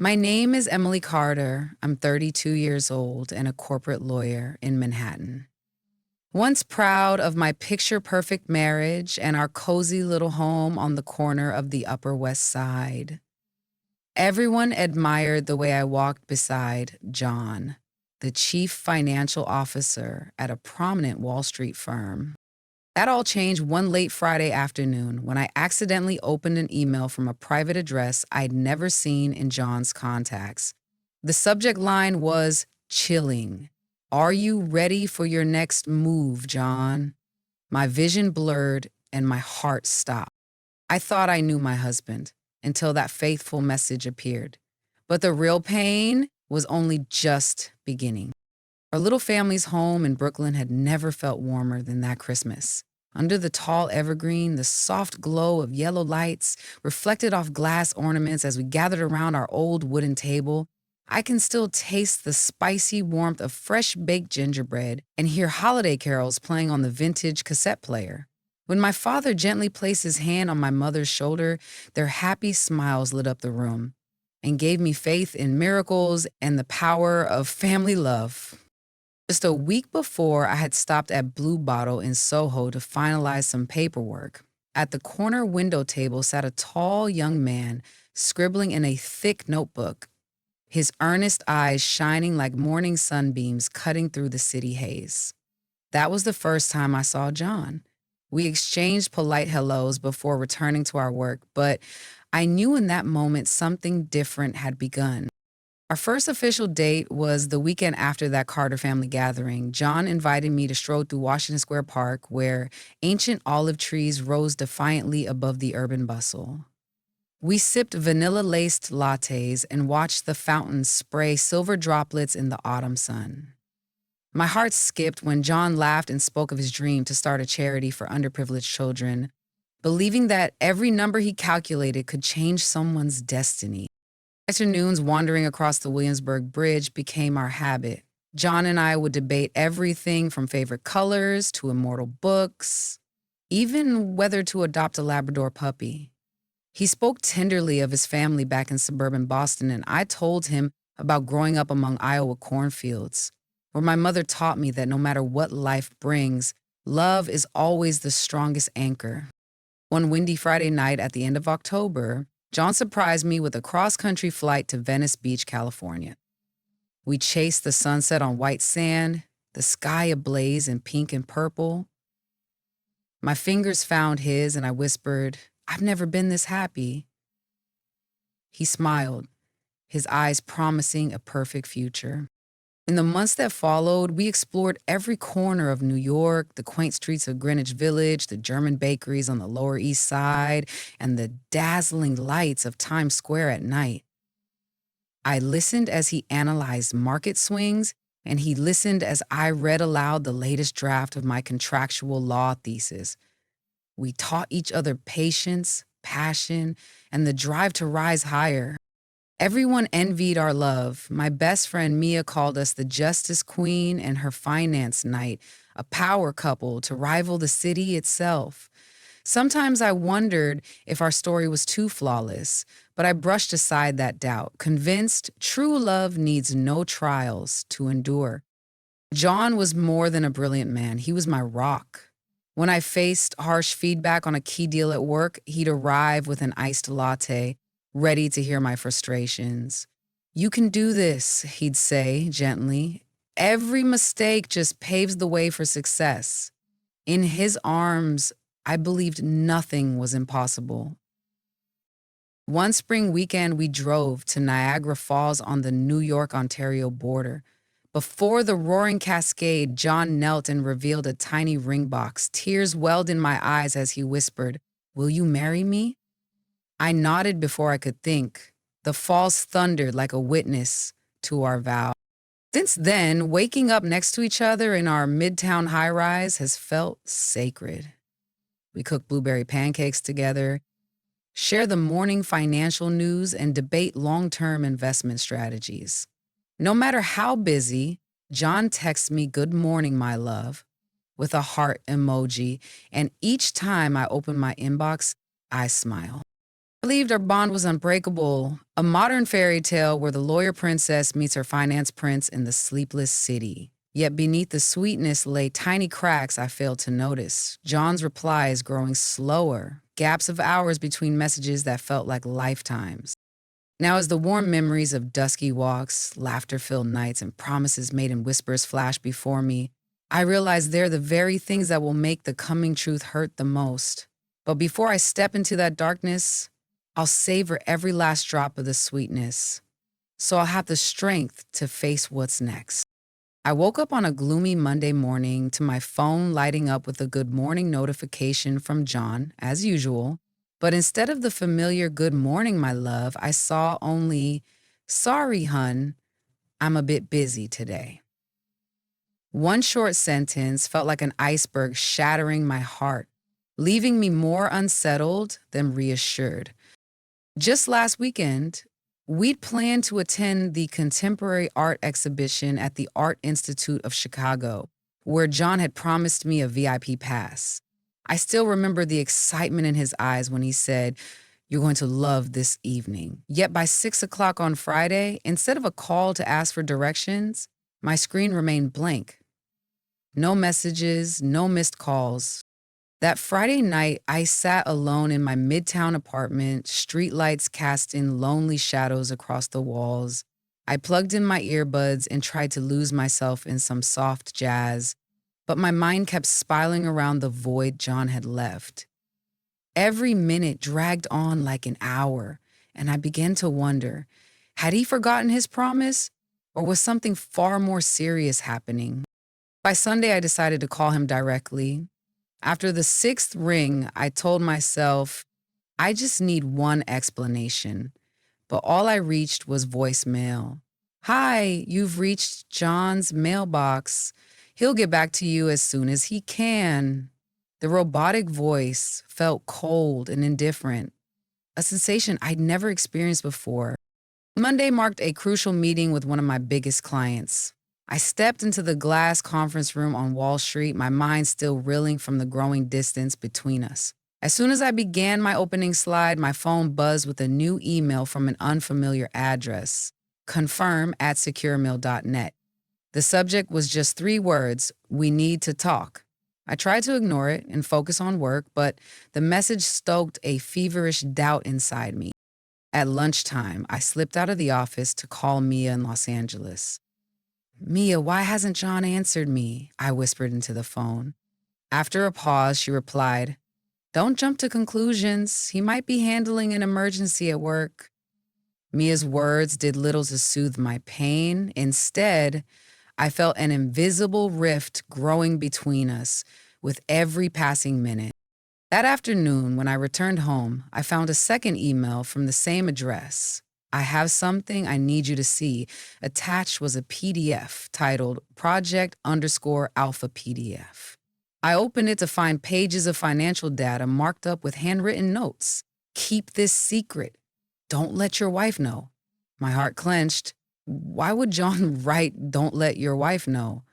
My name is Emily Carter. I'm 32 years old and a corporate lawyer in Manhattan. Once proud of my picture perfect marriage and our cozy little home on the corner of the Upper West Side. Everyone admired the way I walked beside John, the chief financial officer at a prominent Wall Street firm. That all changed one late Friday afternoon when I accidentally opened an email from a private address I'd never seen in John's contacts. The subject line was chilling. Are you ready for your next move, John? My vision blurred and my heart stopped. I thought I knew my husband until that faithful message appeared. But the real pain was only just beginning. Our little family's home in Brooklyn had never felt warmer than that Christmas. Under the tall evergreen, the soft glow of yellow lights reflected off glass ornaments as we gathered around our old wooden table. I can still taste the spicy warmth of fresh baked gingerbread and hear holiday carols playing on the vintage cassette player. When my father gently placed his hand on my mother's shoulder, their happy smiles lit up the room and gave me faith in miracles and the power of family love. Just a week before, I had stopped at Blue Bottle in Soho to finalize some paperwork. At the corner window table sat a tall young man scribbling in a thick notebook, his earnest eyes shining like morning sunbeams cutting through the city haze. That was the first time I saw John. We exchanged polite hellos before returning to our work, but I knew in that moment something different had begun. Our first official date was the weekend after that Carter family gathering. John invited me to stroll through Washington Square Park, where ancient olive trees rose defiantly above the urban bustle. We sipped vanilla-laced lattes and watched the fountains spray silver droplets in the autumn sun. My heart skipped when John laughed and spoke of his dream to start a charity for underprivileged children, believing that every number he calculated could change someone's destiny. Afternoons wandering across the Williamsburg Bridge became our habit. John and I would debate everything from favorite colors to immortal books, even whether to adopt a Labrador puppy. He spoke tenderly of his family back in suburban Boston, and I told him about growing up among Iowa cornfields, where my mother taught me that no matter what life brings, love is always the strongest anchor. One windy Friday night at the end of October, John surprised me with a cross-country flight to Venice Beach, California. We chased the sunset on white sand, the sky ablaze in pink and purple. My fingers found his and I whispered, "I've never been this happy." He smiled, his eyes promising a perfect future. In the months that followed, we explored every corner of New York, the quaint streets of Greenwich Village, the German bakeries on the Lower East Side, and the dazzling lights of Times Square at night. I listened as he analyzed market swings, and he listened as I read aloud the latest draft of my contractual law thesis. We taught each other patience, passion, and the drive to rise higher. Everyone envied our love. My best friend Mia called us the Justice Queen and her Finance Knight, a power couple to rival the city itself. Sometimes I wondered if our story was too flawless, but I brushed aside that doubt, convinced true love needs no trials to endure. John was more than a brilliant man. He was my rock. When I faced harsh feedback on a key deal at work, he'd arrive with an iced latte, ready to hear my frustrations. "You can do this," he'd say gently. "Every mistake just paves the way for success." In his arms, I believed nothing was impossible. One spring weekend, we drove to Niagara Falls on the New York-Ontario border. Before the roaring cascade, John knelt and revealed a tiny ring box. Tears welled in my eyes as he whispered, "Will you marry me?" I nodded before I could think. The falls thundered like a witness to our vow. Since then, waking up next to each other in our midtown high-rise has felt sacred. We cook blueberry pancakes together, share the morning financial news, and debate long-term investment strategies. No matter how busy, John texts me, "Good morning, my love," with a heart emoji, and each time I open my inbox, I smile. Believed our bond was unbreakable, a modern fairy tale where the lawyer princess meets her finance prince in the sleepless city. Yet beneath the sweetness lay tiny cracks I failed to notice. John's replies growing slower, gaps of hours between messages that felt like lifetimes. Now, as the warm memories of dusky walks, laughter filled nights, and promises made in whispers flash before me, I realize they're the very things that will make the coming truth hurt the most. But before I step into that darkness, I'll savor every last drop of the sweetness, so I'll have the strength to face what's next. I woke up on a gloomy Monday morning to my phone lighting up with a good morning notification from John, as usual. But instead of the familiar good morning, my love, I saw only, sorry, hun, I'm a bit busy today. One short sentence felt like an iceberg shattering my heart, leaving me more unsettled than reassured. Just last weekend, we'd planned to attend the contemporary art exhibition at the Art Institute of Chicago, where John had promised me a VIP pass. I still remember the excitement in his eyes when he said, "You're going to love this evening." Yet by 6 o'clock on Friday, instead of a call to ask for directions, my screen remained blank. No messages, no missed calls. That Friday night, I sat alone in my midtown apartment, streetlights casting lonely shadows across the walls. I plugged in my earbuds and tried to lose myself in some soft jazz, but my mind kept spiraling around the void John had left. Every minute dragged on like an hour, and I began to wonder, had he forgotten his promise, or was something far more serious happening? By Sunday, I decided to call him directly. After the sixth ring, I told myself, I just need one explanation. But all I reached was voicemail. "Hi, you've reached John's mailbox. He'll get back to you as soon as he can." The robotic voice felt cold and indifferent, a sensation I'd never experienced before. Monday marked a crucial meeting with one of my biggest clients. I stepped into the glass conference room on Wall Street, my mind still reeling from the growing distance between us. As soon as I began my opening slide, my phone buzzed with a new email from an unfamiliar address: confirm@securemail.net. The subject was just 3 words: "We need to talk." I tried to ignore it and focus on work, but the message stoked a feverish doubt inside me. At lunchtime, I slipped out of the office to call Mia in Los Angeles. "Mia, why hasn't John answered me?" I whispered into the phone. After a pause, she replied, "Don't jump to conclusions. He might be handling an emergency at work." Mia's words did little to soothe my pain. Instead, I felt an invisible rift growing between us with every passing minute. That afternoon, when I returned home, I found a second email from the same address. "I have something I need you to see." Attached was a PDF titled Project_Alpha PDF. I opened it to find pages of financial data marked up with handwritten notes. "Keep this secret. Don't let your wife know." My heart clenched. Why would John write, "Don't let your wife know"?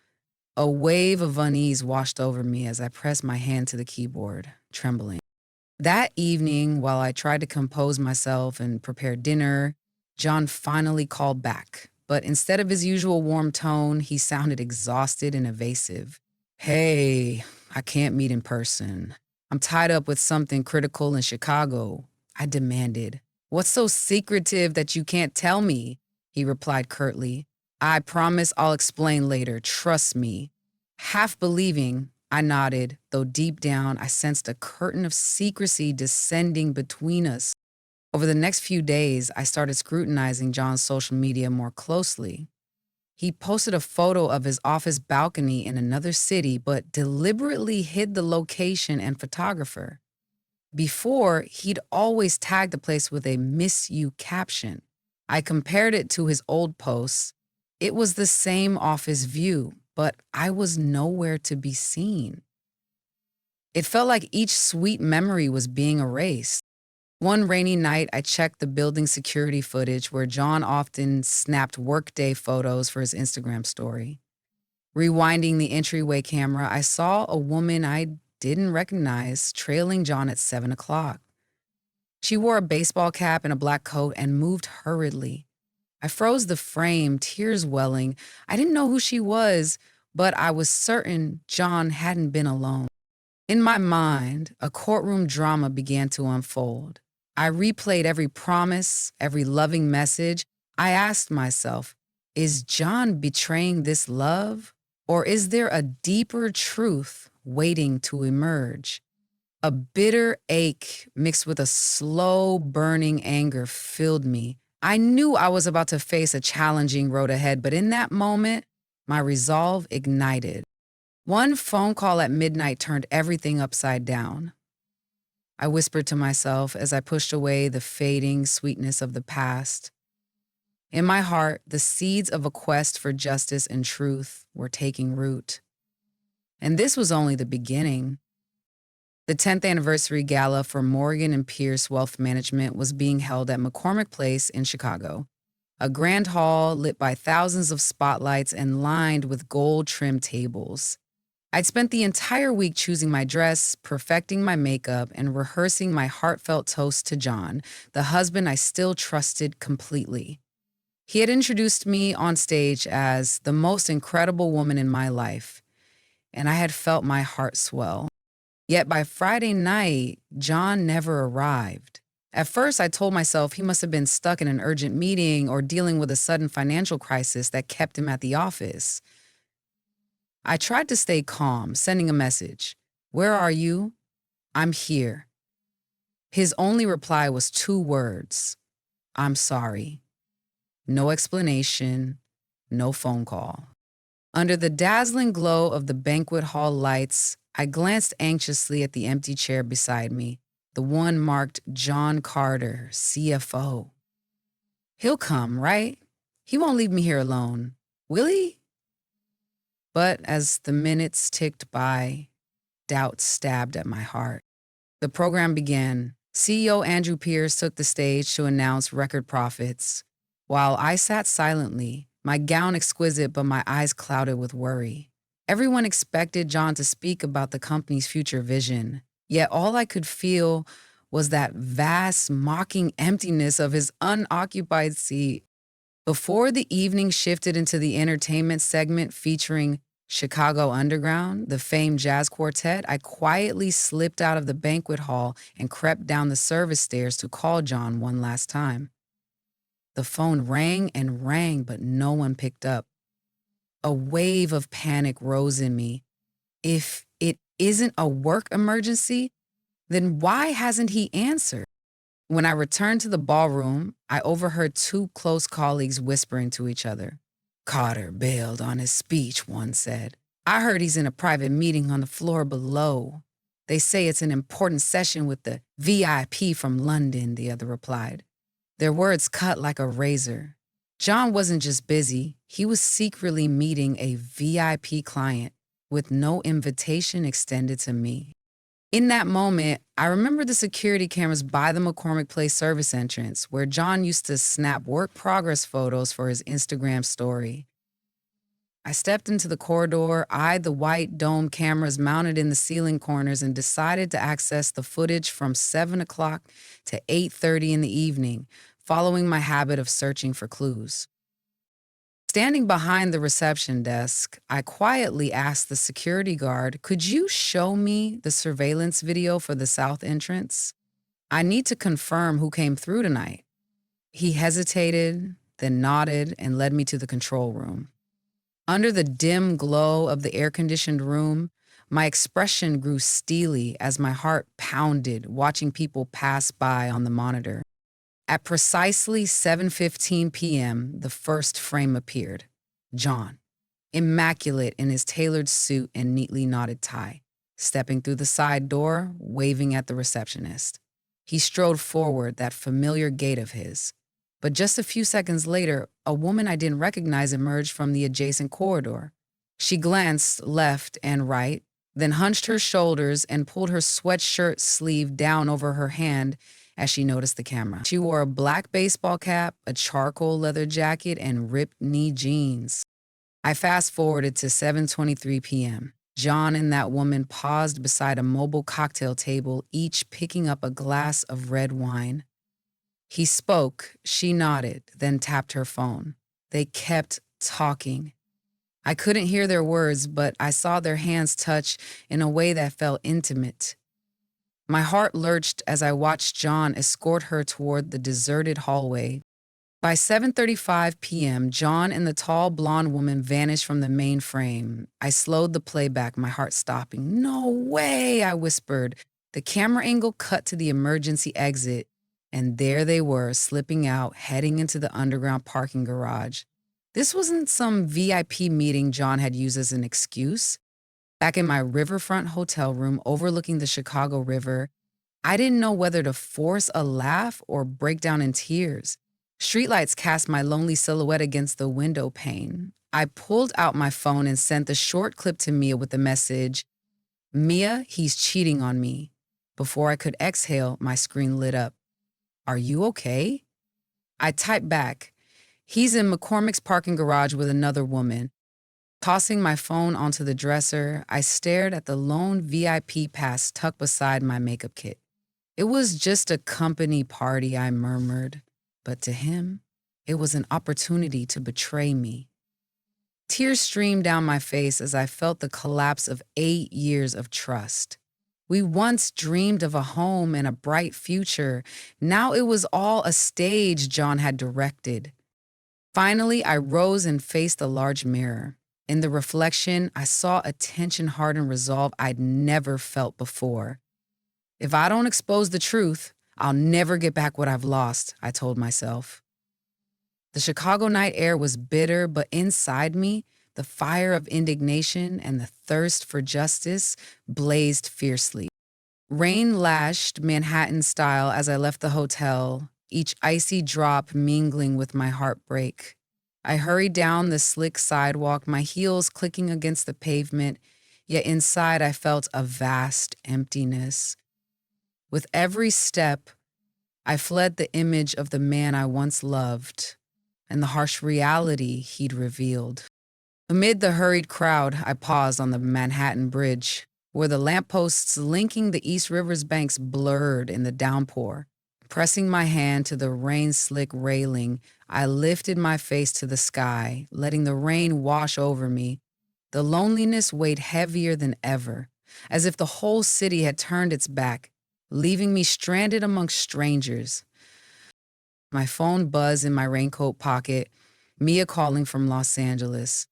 A wave of unease washed over me as I pressed my hand to the keyboard, trembling. That evening, while I tried to compose myself and prepare dinner, John finally called back. But instead of his usual warm tone, he sounded exhausted and evasive. "Hey, I can't meet in person. I'm tied up with something critical in Chicago," I demanded. "What's so secretive that you can't tell me?" He replied curtly. "I promise I'll explain later. Trust me." Half believing, I nodded, though deep down I sensed a curtain of secrecy descending between us. Over the next few days, I started scrutinizing John's social media more closely. He posted a photo of his office balcony in another city, but deliberately hid the location and photographer. Before, he'd always tagged the place with a "Miss You" caption. I compared it to his old posts. It was the same office view, but I was nowhere to be seen. It felt like each sweet memory was being erased. One rainy night, I checked the building security footage where John often snapped workday photos for his Instagram story. Rewinding the entryway camera, I saw a woman I didn't recognize trailing John at 7 o'clock. She wore a baseball cap and a black coat and moved hurriedly. I froze the frame, tears welling. I didn't know who she was, but I was certain John hadn't been alone. In my mind, a courtroom drama began to unfold. I replayed every promise, every loving message. I asked myself, is John betraying this love? Or is there a deeper truth waiting to emerge? A bitter ache mixed with a slow burning anger filled me. I knew I was about to face a challenging road ahead, but in that moment, my resolve ignited. One phone call at midnight turned everything upside down. I whispered to myself as I pushed away the fading sweetness of the past. In my heart, the seeds of a quest for justice and truth were taking root. And this was only the beginning. The 10th anniversary gala for Morgan and Pierce Wealth Management was being held at McCormick Place in Chicago, a grand hall lit by thousands of spotlights and lined with gold-trimmed tables. I'd spent the entire week choosing my dress, perfecting my makeup, and rehearsing my heartfelt toast to John, the husband I still trusted completely. He had introduced me on stage as the most incredible woman in my life, and I had felt my heart swell. Yet by Friday night, John never arrived. At first, I told myself he must have been stuck in an urgent meeting or dealing with a sudden financial crisis that kept him at the office. I tried to stay calm, sending a message. "Where are you?" "I'm here." His only reply was 2 words. "I'm sorry." No explanation, no phone call. Under the dazzling glow of the banquet hall lights, I glanced anxiously at the empty chair beside me, the one marked John Carter, CFO. He'll come, right? He won't leave me here alone, will he? But as the minutes ticked by, doubt stabbed at my heart. The program began. CEO Andrew Pierce took the stage to announce record profits, while I sat silently, my gown exquisite but my eyes clouded with worry. Everyone expected John to speak about the company's future vision, yet all I could feel was that vast, mocking emptiness of his unoccupied seat. Before the evening shifted into the entertainment segment featuring Chicago Underground, the famed jazz quartet, I quietly slipped out of the banquet hall and crept down the service stairs to call John one last time. The phone rang and rang, but no one picked up. A wave of panic rose in me. If it isn't a work emergency, then why hasn't he answered? When I returned to the ballroom, I overheard 2 close colleagues whispering to each other. "Carter bailed on his speech," one said. "I heard he's in a private meeting on the floor below. They say it's an important session with the VIP from London," the other replied. Their words cut like a razor. John wasn't just busy, he was secretly meeting a VIP client with no invitation extended to me. In that moment, I remember the security cameras by the McCormick Place service entrance, where John used to snap work progress photos for his Instagram story. I stepped into the corridor, eyed the white dome cameras mounted in the ceiling corners, and decided to access the footage from 7 o'clock to 8:30 in the evening, following my habit of searching for clues. Standing behind the reception desk, I quietly asked the security guard, "Could you show me the surveillance video for the south entrance? I need to confirm who came through tonight." He hesitated, then nodded and led me to the control room. Under the dim glow of the air-conditioned room, my expression grew steely as my heart pounded, watching people pass by on the monitor. At precisely 7:15 p.m., the first frame appeared. John, immaculate in his tailored suit and neatly knotted tie, stepping through the side door, waving at the receptionist. He strode forward, that familiar gait of his. But just a few seconds later, a woman I didn't recognize emerged from the adjacent corridor. She glanced left and right, then hunched her shoulders and pulled her sweatshirt sleeve down over her hand as she noticed the camera. She wore a black baseball cap, a charcoal leather jacket, and ripped knee jeans. I fast-forwarded to 7:23 p.m. John and that woman paused beside a mobile cocktail table, each picking up a glass of red wine. He spoke, she nodded, then tapped her phone. They kept talking. I couldn't hear their words, but I saw their hands touch in a way that felt intimate. My heart lurched as I watched John escort her toward the deserted hallway. By 7:35 p.m., John and the tall blonde woman vanished from the main frame. I slowed the playback, my heart stopping. "No way," I whispered. The camera angle cut to the emergency exit, and there they were, slipping out, heading into the underground parking garage. This wasn't some VIP meeting John had used as an excuse. Back in my riverfront hotel room overlooking the Chicago River, I didn't know whether to force a laugh or break down in tears. Streetlights cast my lonely silhouette against the window pane. I pulled out my phone and sent the short clip to Mia with the message, "Mia, he's cheating on me." Before I could exhale, my screen lit up. "Are you okay?" I typed back, "He's in McCormick's parking garage with another woman." Tossing my phone onto the dresser, I stared at the lone VIP pass tucked beside my makeup kit. "It was just a company party," I murmured. But to him, it was an opportunity to betray me. Tears streamed down my face as I felt the collapse of 8 years of trust. We once dreamed of a home and a bright future. Now it was all a stage John had directed. Finally, I rose and faced the large mirror. In the reflection, I saw a tension-hardened resolve I'd never felt before. If I don't expose the truth, I'll never get back what I've lost, I told myself. The Chicago night air was bitter, but inside me, the fire of indignation and the thirst for justice blazed fiercely. Rain lashed Manhattan style as I left the hotel, each icy drop mingling with my heartbreak. I hurried down the slick sidewalk, my heels clicking against the pavement, yet inside I felt a vast emptiness. With every step, I fled the image of the man I once loved and the harsh reality he'd revealed. Amid the hurried crowd, I paused on the Manhattan Bridge, where the lampposts linking the East River's banks blurred in the downpour. Pressing my hand to the rain-slick railing, I lifted my face to the sky, letting the rain wash over me. The loneliness weighed heavier than ever, as if the whole city had turned its back, leaving me stranded amongst strangers. My phone buzzed in my raincoat pocket, Mia calling from Los Angeles.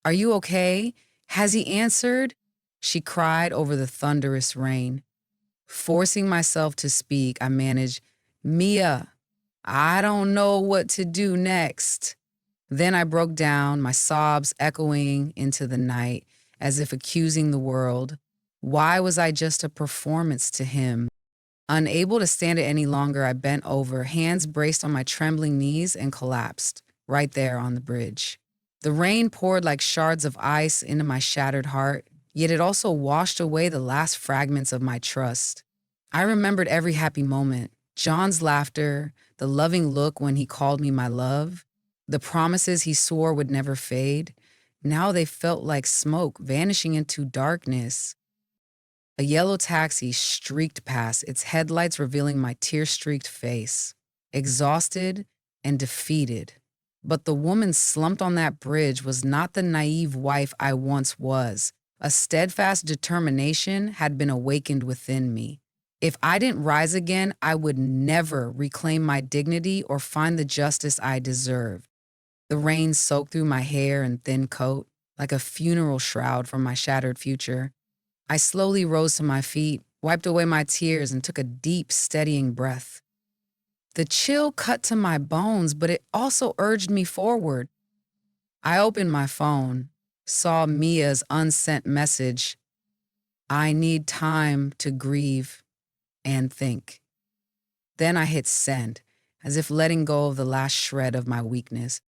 "Are you okay? Has he answered?" she cried over the thunderous rain. Forcing myself to speak, I managed, "Mia, I don't know what to do next." Then I broke down, my sobs echoing into the night, as if accusing the world. Why was I just a performance to him? Unable to stand it any longer, I bent over, hands braced on my trembling knees, and collapsed, right there on the bridge. The rain poured like shards of ice into my shattered heart, yet it also washed away the last fragments of my trust. I remembered every happy moment, John's laughter, the loving look when he called me my love, the promises he swore would never fade. Now they felt like smoke vanishing into darkness. A yellow taxi streaked past, its headlights revealing my tear-streaked face, exhausted and defeated. But the woman slumped on that bridge was not the naive wife I once was. A steadfast determination had been awakened within me. If I didn't rise again, I would never reclaim my dignity or find the justice I deserved. The rain soaked through my hair and thin coat, like a funeral shroud from my shattered future. I slowly rose to my feet, wiped away my tears, and took a deep, steadying breath. The chill cut to my bones, but it also urged me forward. I opened my phone, saw Mia's unsent message. "I need time to grieve and think." Then I hit send, as if letting go of the last shred of my weakness.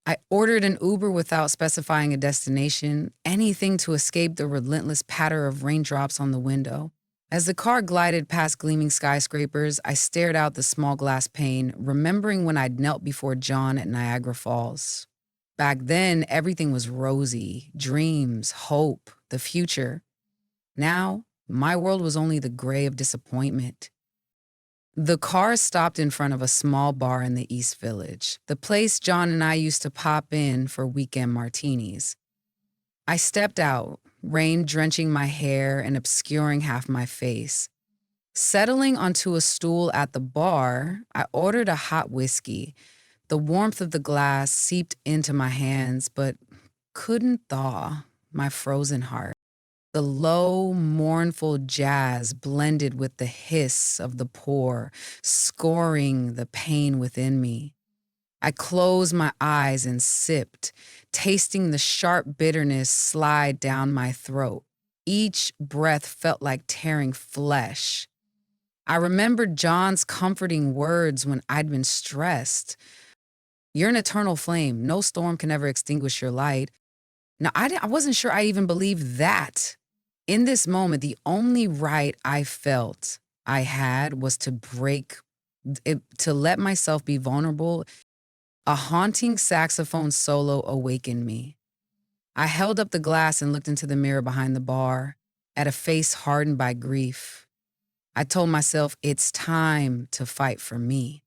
I ordered an Uber without specifying a destination, anything to escape the relentless patter of raindrops on the window. As the car glided past gleaming skyscrapers, I stared out the small glass pane, remembering when I'd knelt before John at Niagara Falls. Back then, everything was rosy, dreams, hope, the future. Now, my world was only the gray of disappointment. The car stopped in front of a small bar in the East Village, the place John and I used to pop in for weekend martinis. I stepped out, rain drenching my hair and obscuring half my face. Settling onto a stool at the bar, I ordered a hot whiskey. The warmth of the glass seeped into my hands, but couldn't thaw my frozen heart. The low, mournful jazz blended with the hiss of the pour, scoring the pain within me. I closed my eyes and sipped, tasting the sharp bitterness slide down my throat. Each breath felt like tearing flesh. I remembered John's comforting words when I'd been stressed. You're an eternal flame. No storm can ever extinguish your light. Now, I wasn't sure I even believed that. In this moment, the only right I felt I had was to to let myself be vulnerable. A haunting saxophone solo awakened me. I held up the glass and looked into the mirror behind the bar, at a face hardened by grief. I told myself it's time to fight for me.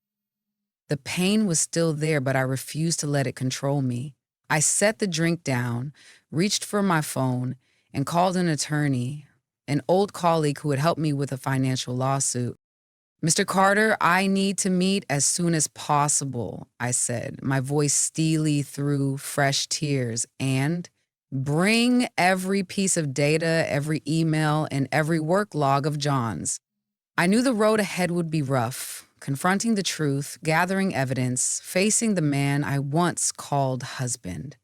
The pain was still there, but I refused to let it control me. I set the drink down, reached for my phone, and called an attorney, an old colleague who had helped me with a financial lawsuit. Mr. Carter, I need to meet as soon as possible, I said, my voice steely through fresh tears, and bring every piece of data, every email, and every work log of John's. I knew the road ahead would be rough, confronting the truth, gathering evidence, facing the man I once called husband.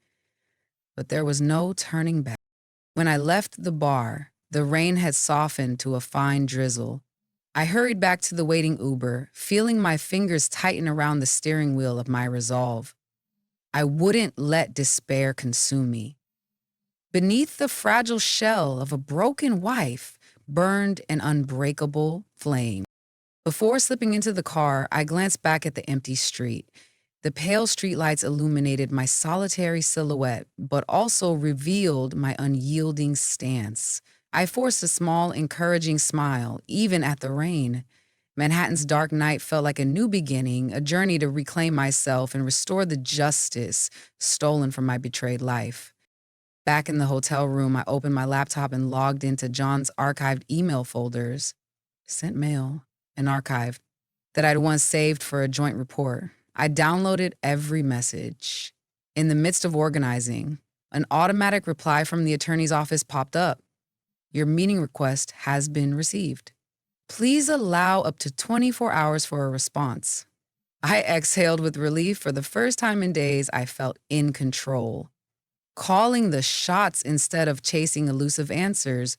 But there was no turning back. When I left the bar, the rain had softened to a fine drizzle. I hurried back to the waiting Uber, feeling my fingers tighten around the steering wheel of my resolve. I wouldn't let despair consume me. Beneath the fragile shell of a broken wife burned an unbreakable flame. Before slipping into the car, I glanced back at the empty street. The pale streetlights illuminated my solitary silhouette, but also revealed my unyielding stance. I forced a small, encouraging smile, even at the rain. Manhattan's dark night felt like a new beginning, a journey to reclaim myself and restore the justice stolen from my betrayed life. Back in the hotel room, I opened my laptop and logged into John's archived email folders, sent mail, and archived, that I'd once saved for a joint report. I downloaded every message. In the midst of organizing, an automatic reply from the attorney's office popped up. Your meeting request has been received. Please allow up to 24 hours for a response. I exhaled with relief. For the first time in days, I felt in control, calling the shots instead of chasing elusive answers.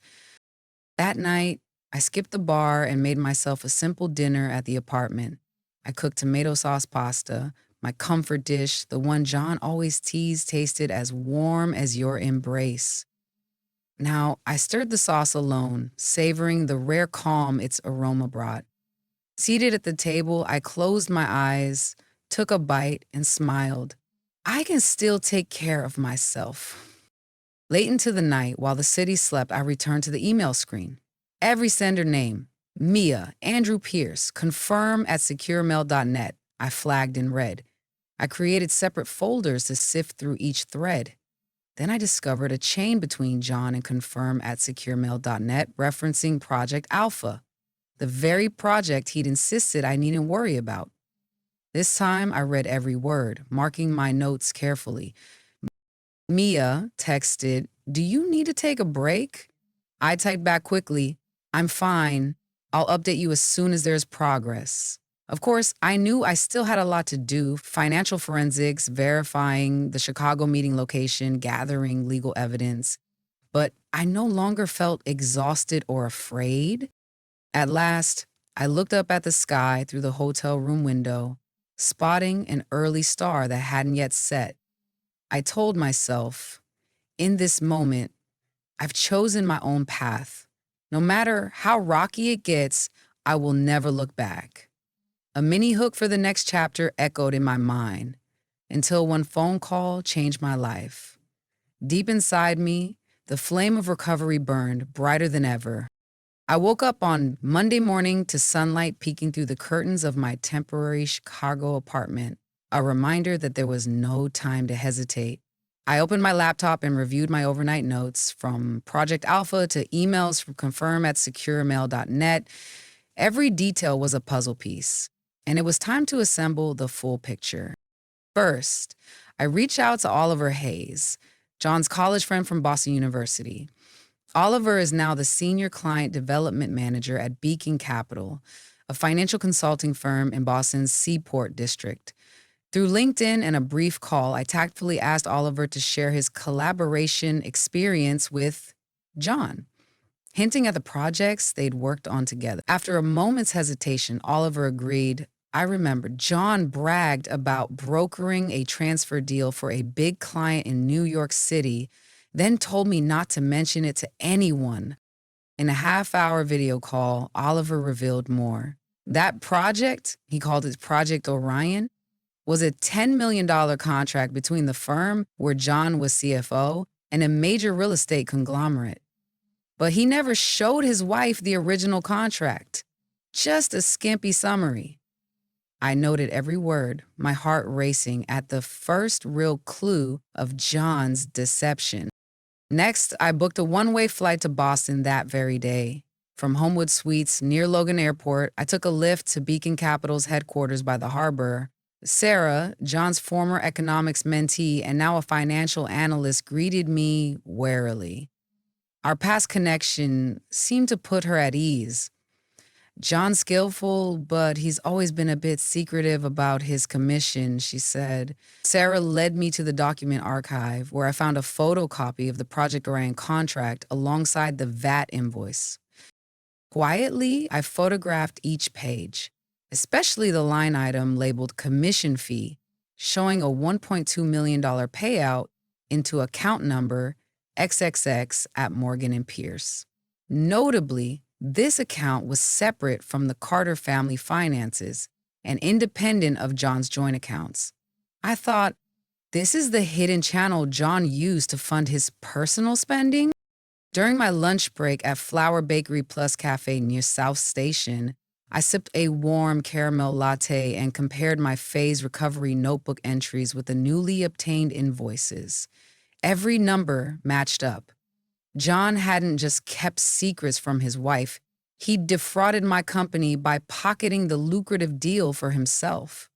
That night, I skipped the bar and made myself a simple dinner at the apartment. I cooked tomato sauce pasta, my comfort dish, the one John always teased tasted as warm as your embrace. Now, I stirred the sauce alone, savoring the rare calm its aroma brought. Seated at the table, I closed my eyes, took a bite, and smiled. I can still take care of myself. Late into the night, while the city slept, I returned to the email screen. Every sender name, Mia, Andrew Pierce, confirm@securemail.net, I flagged in red. I created separate folders to sift through each thread. Then I discovered a chain between John and confirm@securemail.net referencing Project Alpha, the very project he'd insisted I needn't worry about. This time I read every word, marking my notes carefully. Mia texted, "Do you need to take a break?" I typed back quickly, "I'm fine. I'll update you as soon as there's progress." Of course, I knew I still had a lot to do: financial forensics, verifying the Chicago meeting location, gathering legal evidence. But I no longer felt exhausted or afraid. At last, I looked up at the sky through the hotel room window, spotting an early star that hadn't yet set. I told myself, in this moment, I've chosen my own path. No matter how rocky it gets, I will never look back. A mini hook for the next chapter echoed in my mind. until one phone call changed my life. Deep inside me, the flame of recovery burned brighter than ever. I woke up on Monday morning to sunlight peeking through the curtains of my temporary Chicago apartment, a reminder that there was no time to hesitate. I opened my laptop and reviewed my overnight notes, from Project Alpha to emails from confirm@securemail.net. Every detail was a puzzle piece, and it was time to assemble the full picture. First, I reached out to Oliver Hayes, John's college friend from Boston University. Oliver is now the senior client development manager at Beacon Capital, a financial consulting firm in Boston's Seaport district. Through LinkedIn and a brief call, I tactfully asked Oliver to share his collaboration experience with John, hinting at the projects they'd worked on together. After a moment's hesitation, Oliver agreed. I remember John bragged about brokering a transfer deal for a big client in New York City, then told me not to mention it to anyone. In a half-hour video call, Oliver revealed more. That project, he called it Project Orion, was a $10 million contract between the firm where John was CFO and a major real estate conglomerate. But he never showed his wife the original contract, just a skimpy summary. I noted every word, my heart racing at the first real clue of John's deception. Next, I booked a one-way flight to Boston that very day. From Homewood Suites near Logan Airport, I took a lift to Beacon Capital's headquarters by the harbor. Sarah, John's former economics mentee and now a financial analyst, greeted me warily. Our past connection seemed to put her at ease. John's skillful, but he's always been a bit secretive about his commission, she said. Sarah led me to the document archive, where I found a photocopy of the Project Orion contract alongside the VAT invoice. Quietly, I photographed each page, especially the line item labeled commission fee, showing a $1.2 million payout into account number XXX at Morgan & Pierce. Notably, this account was separate from the Carter family finances and independent of John's joint accounts. I thought, this is the hidden channel John used to fund his personal spending? During my lunch break at Flower Bakery Plus Cafe near South Station, I sipped a warm caramel latte and compared my phase recovery notebook entries with the newly obtained invoices. Every number matched up. John hadn't just kept secrets from his wife. He'd defrauded my company by pocketing the lucrative deal for himself.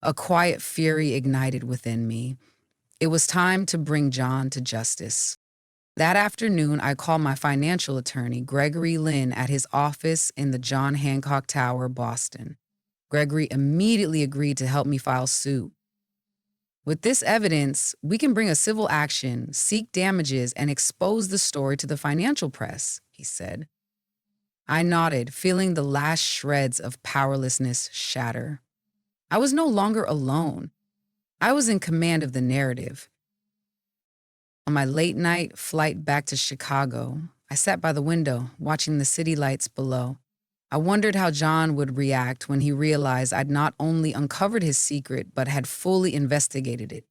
A quiet fury ignited within me. It was time to bring John to justice. That afternoon, I called my financial attorney, Gregory Lynn, at his office in the John Hancock Tower, Boston. Gregory immediately agreed to help me file suit. With this evidence, we can bring a civil action, seek damages, and expose the story to the financial press, he said. I nodded, feeling the last shreds of powerlessness shatter. I was no longer alone. I was in command of the narrative. On my late-night flight back to Chicago, I sat by the window, watching the city lights below. I wondered how John would react when he realized I'd not only uncovered his secret, but had fully investigated it.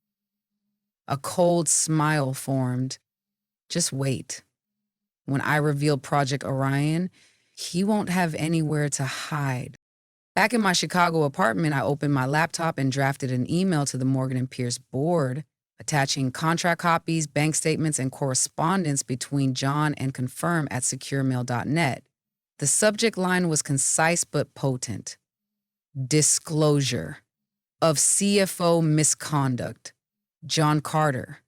A cold smile formed. Just wait. When I reveal Project Orion, he won't have anywhere to hide. Back in my Chicago apartment, I opened my laptop and drafted an email to the Morgan & Pierce board, attaching contract copies, bank statements, and correspondence between John and confirm@securemail.net. The subject line was concise but potent. Disclosure of CFO misconduct. John Carter.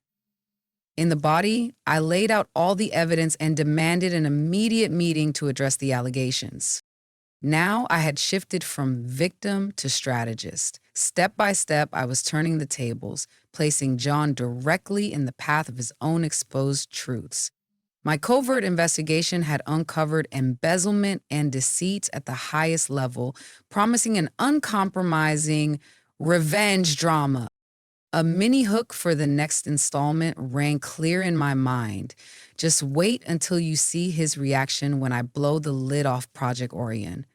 In the body, I laid out all the evidence and demanded an immediate meeting to address the allegations. Now I had shifted from victim to strategist. Step by step, I was turning the tables, placing John directly in the path of his own exposed truths. My covert investigation had uncovered embezzlement and deceit at the highest level, promising an uncompromising revenge drama. A mini hook for the next installment rang clear in my mind. Just wait until you see his reaction when I blow the lid off Project Orion.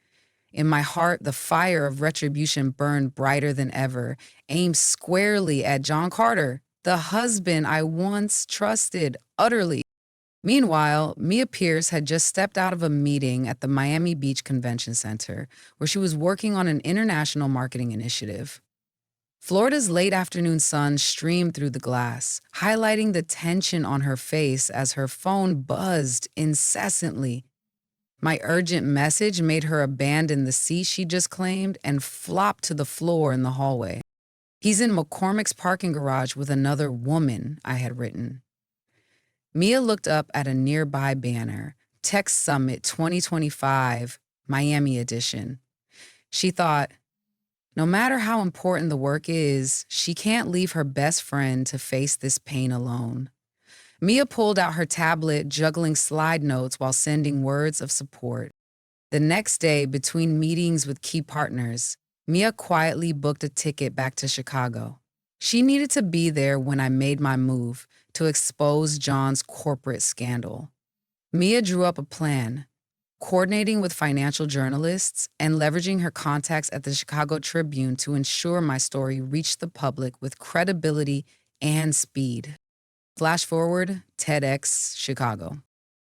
In my heart, the fire of retribution burned brighter than ever, aimed squarely at John Carter, the husband I once trusted utterly. Meanwhile, Mia Pierce had just stepped out of a meeting at the Miami Beach Convention Center, where she was working on an international marketing initiative. Florida's late afternoon sun streamed through the glass, highlighting the tension on her face as her phone buzzed incessantly. My urgent message made her abandon the seat she just claimed and flop to the floor in the hallway. "He's in McCormick's parking garage with another woman," I had written. Mia looked up at a nearby banner, Tech Summit 2025, Miami edition. She thought, no matter how important the work is, she can't leave her best friend to face this pain alone. Mia pulled out her tablet, juggling slide notes while sending words of support. The next day, between meetings with key partners, Mia quietly booked a ticket back to Chicago. She needed to be there when I made my move to expose John's corporate scandal. Mia drew up a plan, coordinating with financial journalists and leveraging her contacts at the Chicago Tribune to ensure my story reached the public with credibility and speed. Flash forward, TEDx Chicago.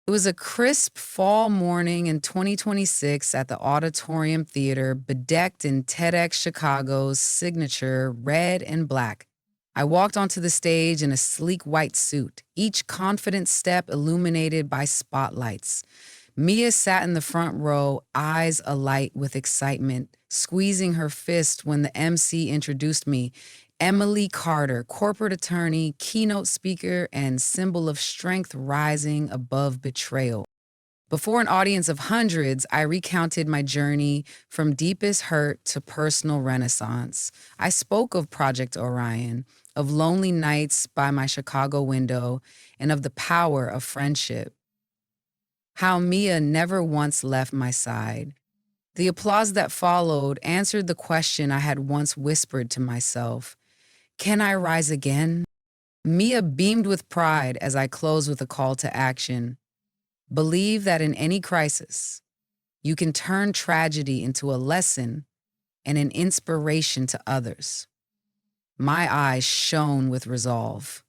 It was a crisp fall morning in 2026 at the Auditorium Theater, bedecked in TEDx Chicago's signature red and black. I walked onto the stage in a sleek white suit, each confident step illuminated by spotlights. Mia sat in the front row, eyes alight with excitement, squeezing her fist when the MC introduced me. Emily Carter, corporate attorney, keynote speaker, and symbol of strength rising above betrayal. Before an audience of hundreds, I recounted my journey from deepest hurt to personal renaissance. I spoke of Project Orion, of lonely nights by my Chicago window, and of the power of friendship. How Mia never once left my side. The applause that followed answered the question I had once whispered to myself. Can I rise again? Mia beamed with pride as I closed with a call to action. Believe that in any crisis, you can turn tragedy into a lesson and an inspiration to others. My eyes shone with resolve.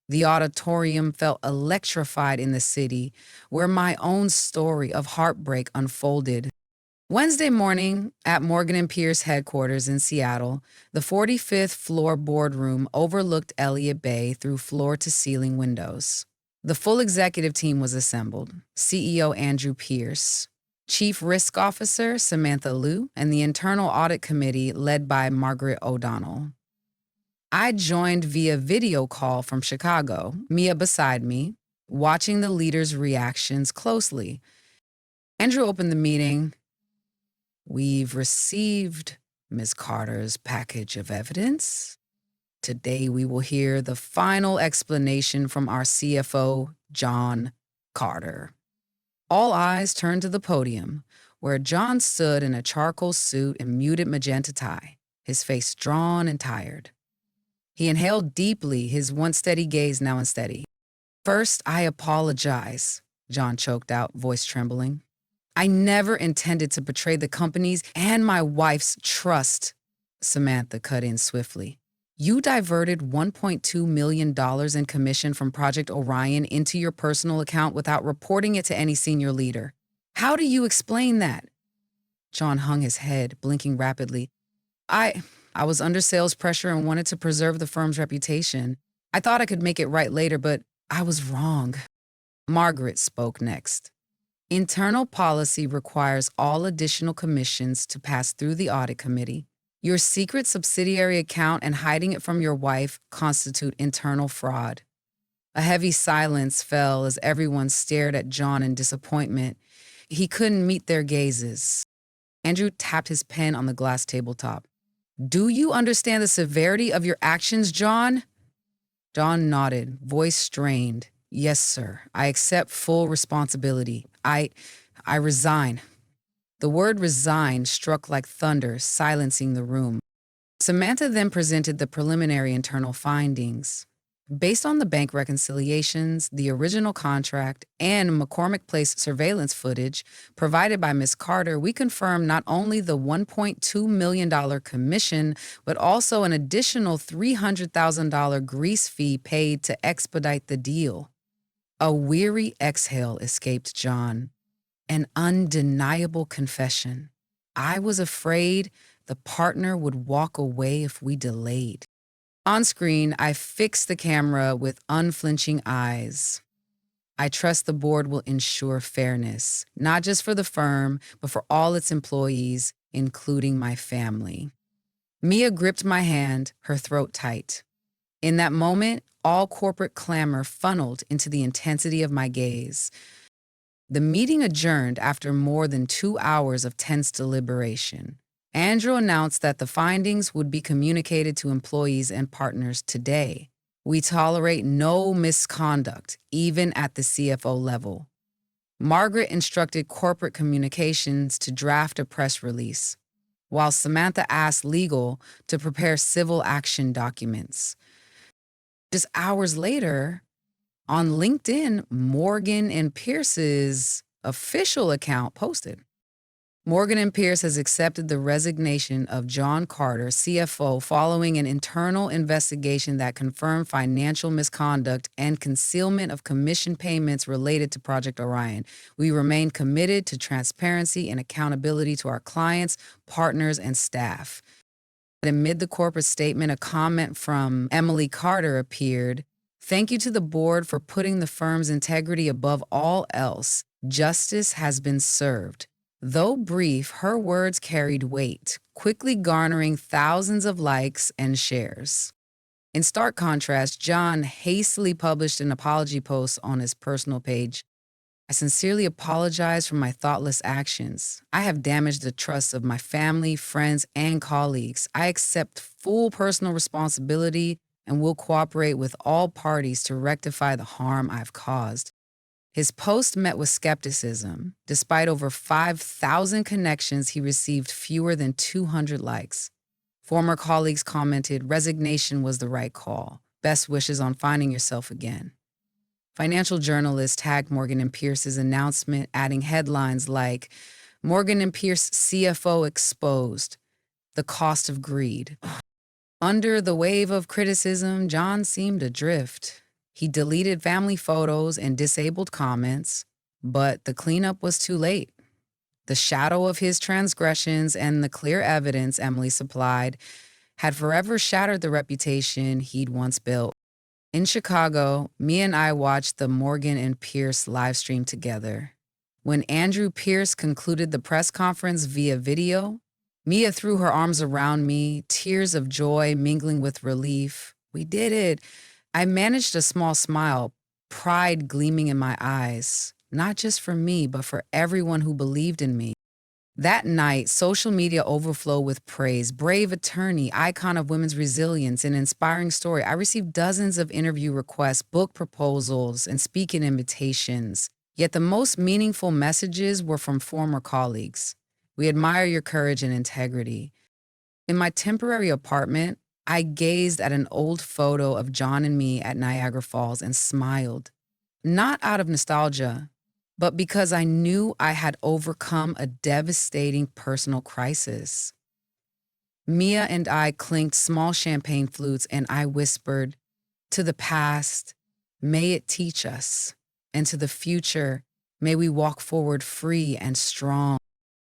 The auditorium felt electrified in the city, where my own story of heartbreak unfolded. Wednesday morning, at Morgan & Pierce headquarters in Seattle, the 45th floor boardroom overlooked Elliott Bay through floor-to-ceiling windows. The full executive team was assembled: CEO Andrew Pierce, Chief Risk Officer Samantha Liu, and the Internal Audit Committee led by Margaret O'Donnell. I joined via video call from Chicago, Mia beside me, watching the leaders' reactions closely. Andrew opened the meeting. "We've received Ms. Carter's package of evidence. Today we will hear the final explanation from our CFO, John Carter." All eyes turned to the podium, where John stood in a charcoal suit and muted magenta tie, his face drawn and tired. He inhaled deeply, his once steady gaze now unsteady. "First, I apologize," John choked out, voice trembling. "I never intended to betray the company's and my wife's trust," Samantha cut in swiftly. "You diverted $1.2 million in commission from Project Orion into your personal account without reporting it to any senior leader. How do you explain that?" John hung his head, blinking rapidly. I was under sales pressure and wanted to preserve the firm's reputation. I thought I could make it right later, but I was wrong." Margaret spoke next. "Internal policy requires all additional commissions to pass through the audit committee. Your secret subsidiary account and hiding it from your wife constitute internal fraud." A heavy silence fell as everyone stared at John in disappointment. He couldn't meet their gazes. Andrew tapped his pen on the glass tabletop. "Do you understand the severity of your actions, John?" John nodded, voice strained. "Yes, sir. I accept full responsibility. I resign." The word resign struck like thunder, silencing the room. Samantha then presented the preliminary internal findings. Based on the bank reconciliations, the original contract, and McCormick Place surveillance footage provided by Ms. Carter, we confirmed not only the $1.2 million commission, but also an additional $300,000 grease fee paid to expedite the deal. A weary exhale escaped John, an undeniable confession. I was afraid the partner would walk away if we delayed. On screen, I fixed the camera with unflinching eyes. I trust the board will ensure fairness, not just for the firm, but for all its employees, including my family. Mia gripped my hand, her throat tight. In that moment, all corporate clamor funneled into the intensity of my gaze. The meeting adjourned after more than 2 hours of tense deliberation. Andrew announced that the findings would be communicated to employees and partners today. We tolerate no misconduct, even at the CFO level. Margaret instructed corporate communications to draft a press release, while Samantha asked legal to prepare civil action documents. Just hours later, on LinkedIn, Morgan and Pierce's official account posted, Morgan and Pierce has accepted the resignation of John Carter, CFO, following an internal investigation that confirmed financial misconduct and concealment of commission payments related to Project Orion. We remain committed to transparency and accountability to our clients, partners, and staff. Amid the corporate statement, a comment from Emily Carter appeared. Thank you to the board for putting the firm's integrity above all else. Justice has been served. Though brief, her words carried weight, quickly garnering thousands of likes and shares. In stark contrast, John hastily published an apology post on his personal page. I sincerely apologize for my thoughtless actions. I have damaged the trust of my family, friends, and colleagues. I accept full personal responsibility and will cooperate with all parties to rectify the harm I've caused. His post met with skepticism. Despite over 5,000 connections, he received fewer than 200 likes. Former colleagues commented, resignation was the right call. Best wishes on finding yourself again. Financial journalists tagged Morgan and Pierce's announcement, adding headlines like, Morgan and Pierce CFO exposed, the cost of greed. Under the wave of criticism, John seemed adrift. He deleted family photos and disabled comments, but the cleanup was too late. The shadow of his transgressions and the clear evidence Emily supplied had forever shattered the reputation he'd once built. In Chicago, Mia and I watched the Morgan and Pierce live stream together. When Andrew Pierce concluded the press conference via video, Mia threw her arms around me, tears of joy mingling with relief. We did it. I managed a small smile, pride gleaming in my eyes, not just for me, but for everyone who believed in me. That night, social media overflowed with praise. Brave attorney, icon of women's resilience, an inspiring story. I received dozens of interview requests, book proposals, and speaking invitations. Yet the most meaningful messages were from former colleagues. We admire your courage and integrity. In my temporary apartment, I gazed at an old photo of John and me at Niagara Falls and smiled. Not out of nostalgia, but because I knew I had overcome a devastating personal crisis. Mia and I clinked small champagne flutes and I whispered, to the past, may it teach us, and to the future, may we walk forward free and strong.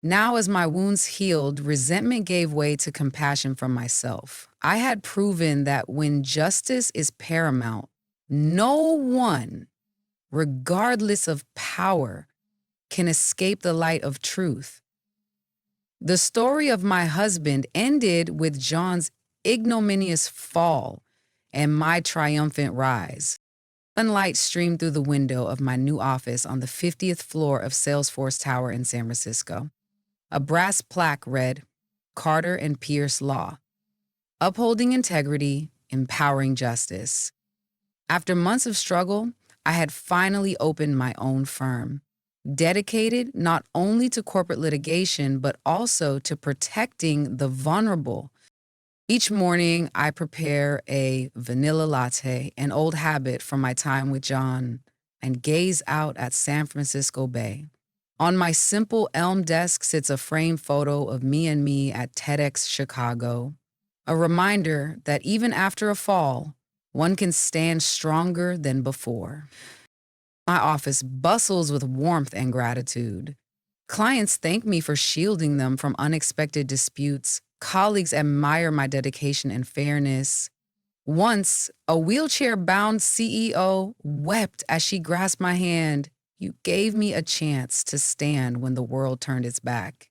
Now, as my wounds healed, resentment gave way to compassion for myself. I had proven that when justice is paramount, no one, regardless of power, can escape the light of truth. The story of my husband ended with John's ignominious fall and my triumphant rise. Sunlight streamed through the window of my new office on the 50th floor of Salesforce Tower in San Francisco. A brass plaque read, Carter and Pierce Law, upholding integrity, empowering justice. After months of struggle, I had finally opened my own firm, dedicated not only to corporate litigation, but also to protecting the vulnerable. Each morning, I prepare a vanilla latte, an old habit from my time with John, and gaze out at San Francisco Bay. On my simple elm desk sits a framed photo of me at TEDx Chicago, a reminder that even after a fall, one can stand stronger than before. My office bustles with warmth and gratitude. Clients thank me for shielding them from unexpected disputes. Colleagues admire my dedication and fairness. Once, a wheelchair bound CEO wept as she grasped my hand. You gave me a chance to stand when the world turned its back.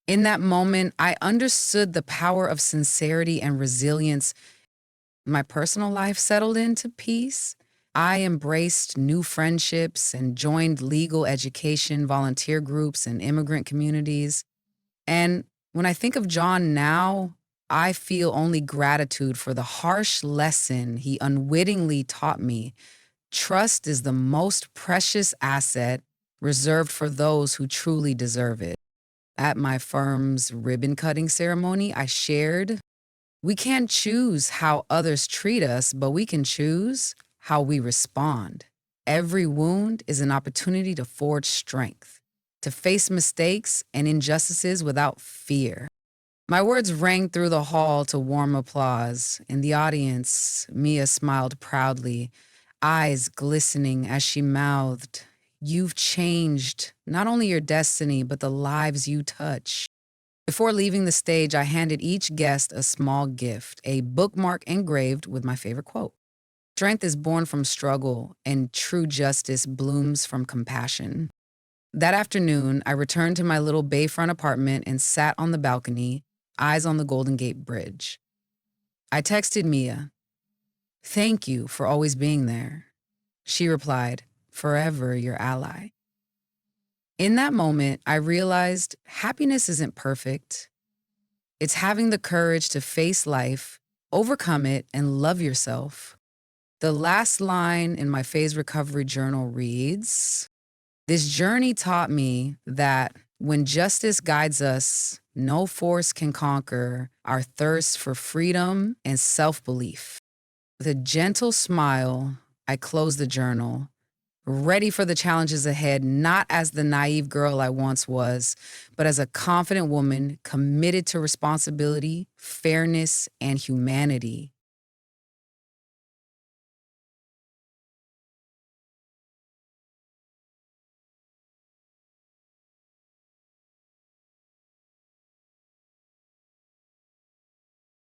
In that moment, I understood the power of sincerity and resilience. My personal life settled into peace. I embraced new friendships and joined legal education, volunteer groups, and immigrant communities. And when I think of John now, I feel only gratitude for the harsh lesson he unwittingly taught me. Trust is the most precious asset reserved for those who truly deserve it. At my firm's ribbon cutting ceremony, I shared, we can't choose how others treat us, but we can choose how we respond. Every wound is an opportunity to forge strength, to face mistakes and injustices without fear. My words rang through the hall to warm applause. In the audience, Mia smiled proudly, eyes glistening as she mouthed, "You've changed not only your destiny, but the lives you touch." Before leaving the stage, I handed each guest a small gift, a bookmark engraved with my favorite quote. Strength is born from struggle, and true justice blooms from compassion. That afternoon, I returned to my little bayfront apartment and sat on the balcony, eyes on the Golden Gate Bridge. I texted Mia, "Thank you for always being there." She replied, "Forever your ally." In that moment, I realized happiness isn't perfect. It's having the courage to face life, overcome it, and love yourself. The last line in my phase recovery journal reads, "This journey taught me that when justice guides us, no force can conquer our thirst for freedom and self-belief." With a gentle smile, I closed the journal, ready for the challenges ahead, not as the naive girl I once was, but as a confident woman committed to responsibility, fairness, and humanity.